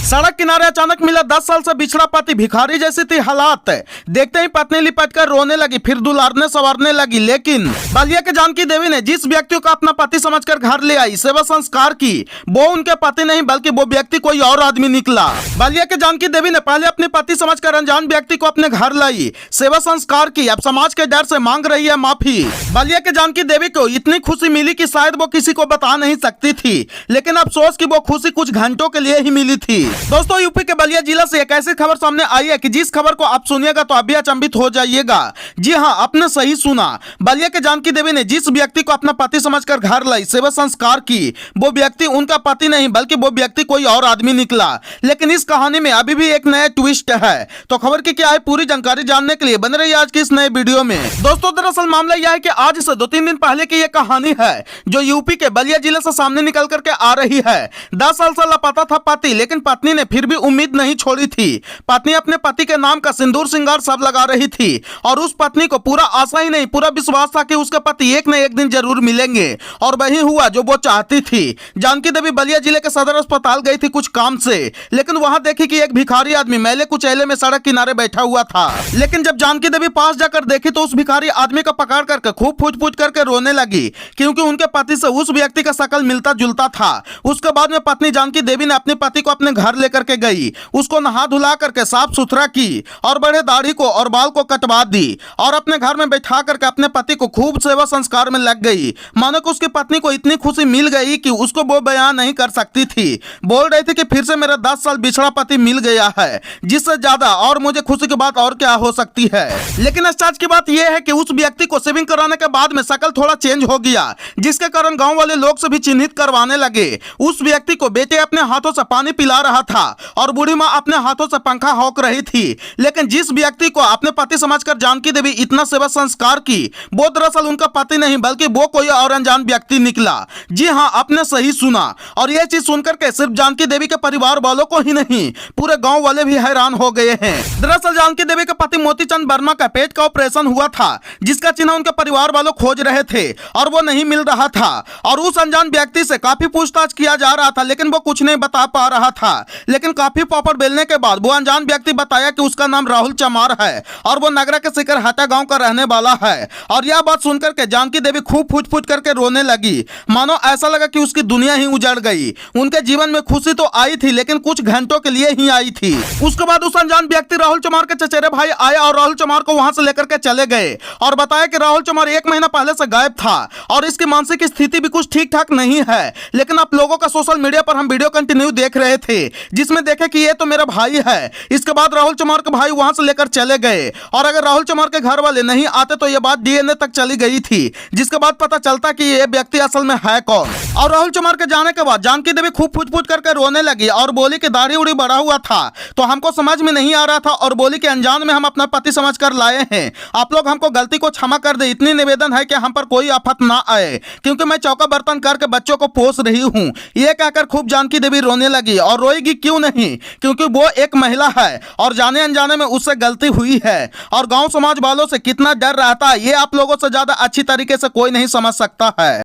सड़क किनारे अचानक मिला 10 साल से बिछड़ा पति, भिखारी जैसी थी हालात। देखते ही पत्नी लिपट कर रोने लगी, फिर दुलारने संवारने लगी। लेकिन बलिया के जानकी देवी ने जिस व्यक्ति को अपना पति समझकर घर ले आई, सेवा संस्कार की, वो उनके पति नहीं बल्कि वो व्यक्ति कोई और आदमी निकला। बलिया के जानकी देवी ने पहले अपने पति समझकर अनजान व्यक्ति को अपने घर लाई, सेवा संस्कार की, अब समाज के डर से मांग रही है माफी। बलिया के जानकी देवी को इतनी खुशी मिली कि शायद वो किसी को बता नहीं सकती थी, लेकिन अफसोस कि वो खुशी कुछ घंटों के लिए ही मिली थी। दोस्तों, यूपी के बलिया जिला से एक ऐसी खबर सामने आई है कि जिस खबर को आप सुनिएगा तो आप भी अचंभित हो जाइएगा। जी हां, आपने सही सुना। बलिया के जानकी देवी ने जिस व्यक्ति को अपना पति समझकर घर लाई, सेवा संस्कार की, वो व्यक्ति उनका पति नहीं बल्कि वो व्यक्ति कोई और आदमी निकला। लेकिन इस कहानी में अभी भी एक नया ट्विस्ट है। तो खबर की क्या है, पूरी जानकारी जानने के लिए बने रहिए आज की इस नए वीडियो में। दोस्तों, दरअसल मामला यह है कि आज से 2-3 दिन पहले की यह कहानी है जो यूपी के बलिया जिले से सामने निकल करके आ रही है। 10 साल से लापता था पति, लेकिन पत्नी ने फिर भी उम्मीद नहीं छोड़ी थी। पत्नी अपने पति के नाम का सिंदूर श्रृंगार सब लगा रही थी और उस पत्नी को पूरा आशा ही नहीं, पूरा विश्वास था कि उसके पति एक न एक दिन जरूर मिलेंगे। और वही हुआ जो वो चाहती थी। जानकी देवी बलिया जिले के सदर अस्पताल गई थी कुछ काम से, लेकिन वहां देखी कि एक भिखारी आदमी मैले कुचैले में सड़क किनारे बैठा हुआ था। लेकिन जब जानकी देवी पास जाकर देखी तो उस भिखारी आदमी को पकड़ करके खूब पूछ करके रोने लगी, क्योंकि उनके पति से उस व्यक्ति का शकल मिलता जुलता था। उसके बाद में पत्नी जानकी देवी ने अपने पति को अपने घर लेकर के गई, उसको नहा धुला करके साफ सुथरा की और बड़े दाढ़ी को और बाल को कटवा दी और अपने घर में बैठा करके अपने पति को खूब सेवा संस्कार में लग गई। मानो कि उसकी पत्नी को इतनी खुशी मिल गई कि उसको वो बयान नहीं कर सकती थी। बोल रही थी कि फिर से मेरा 10 साल बिछड़ा पति मिल गया है, जिससे ज्यादा और मुझे खुशी की बात और क्या हो सकती है। लेकिन आश्चर्य की बात यह है कि उस व्यक्ति को शेविंग कराने के बाद में शकल थोड़ा चेंज हो गया, जिसके कारण गांव वाले लोग से भी चिन्हित करवाने लगे। उस व्यक्ति को बेटे अपने हाथों से पानी पिला रहा था और बूढ़ी माँ अपने हाथों से पंखा हौंक रही थी। लेकिन जिस व्यक्ति को अपने पति समझकर जानकी देवी इतना सेवा संस्कार की, वो दरअसल उनका पति नहीं बल्कि वो कोई और अनजान व्यक्ति निकला। जी हाँ, आपने सही सुना। और यह चीज सुनकर के सिर्फ जानकी देवी के परिवार वालों को ही नहीं, पूरे गांव वाले भी हैरान हो गए हैं। दरअसल जानकी देवी के पति मोतीचंद वर्मा का पेट का ऑपरेशन हुआ था, जिसका चिन्ह उनके परिवार वालों खोज रहे थे और वो नहीं मिल रहा था। और उस अनजान व्यक्ति से काफी पूछताछ किया जा रहा था, लेकिन वो कुछ नहीं बता पा रहा था। लेकिन काफी पापड़ बेलने के बाद वो अनजान व्यक्ति बताया कि उसका नाम राहुल चमार है और वो नगरा के सिकरहाटा गांव का रहने वाला है। और यह बात सुनकर के जानकी देवी खूब फूट करके रोने लगी, मानो ऐसा लगा कि उसकी दुनिया ही उजड़ गई। उनके जीवन में खुशी तो आई थी, लेकिन कुछ घंटों के लिए ही आई थी। उसके बाद उस अनजान व्यक्ति राहुल चमार के चचेरे भाई आए और राहुल चमार को वहां से लेकर के चले गए और बताया कि राहुल चमार 1 महीना पहले से गायब था और इसकी मानसिक स्थिति भी कुछ ठीक ठाक नहीं है। लेकिन आप लोगों का सोशल मीडिया पर हम वीडियो कंटिन्यू देख रहे थे, जिसमें देखे कि ये तो मेरा भाई है। इसके बाद राहुल चमार के भाई वहां से लेकर चले गए और अगर राहुल चमार के घर वाले नहीं आते तो यह बात डीएनए तक चली गई थी, जिसके बाद पता चलता कि यह व्यक्ति असल में है कौन। और राहुल चमार के जाने के बाद जानकी देवी खूब पूछ करके रोने लगी और बोली कि दाढ़ी उड़ी बढ़ा हुआ था तो हमको समझ में नहीं आ रहा था और बोली कि अनजान में हम अपना पति समझकर लाए हैं, आप लोग हमको गलती को क्षमा कर दे। इतनी निवेदन है कि हम पर कोई आफत ना आए, क्योंकि मैं चौका बर्तन करके बच्चों को पोस रही हूँ। ये कहकर खूब जानकी देवी रोने लगी। और रोएगी क्यों नहीं, क्योंकि वो एक महिला है और जाने अनजाने में उससे गलती हुई है। और गांव समाज वालों से कितना डर रहता है, ये आप लोगों से ज्यादा अच्छी तरीके से कोई नहीं समझ सकता है।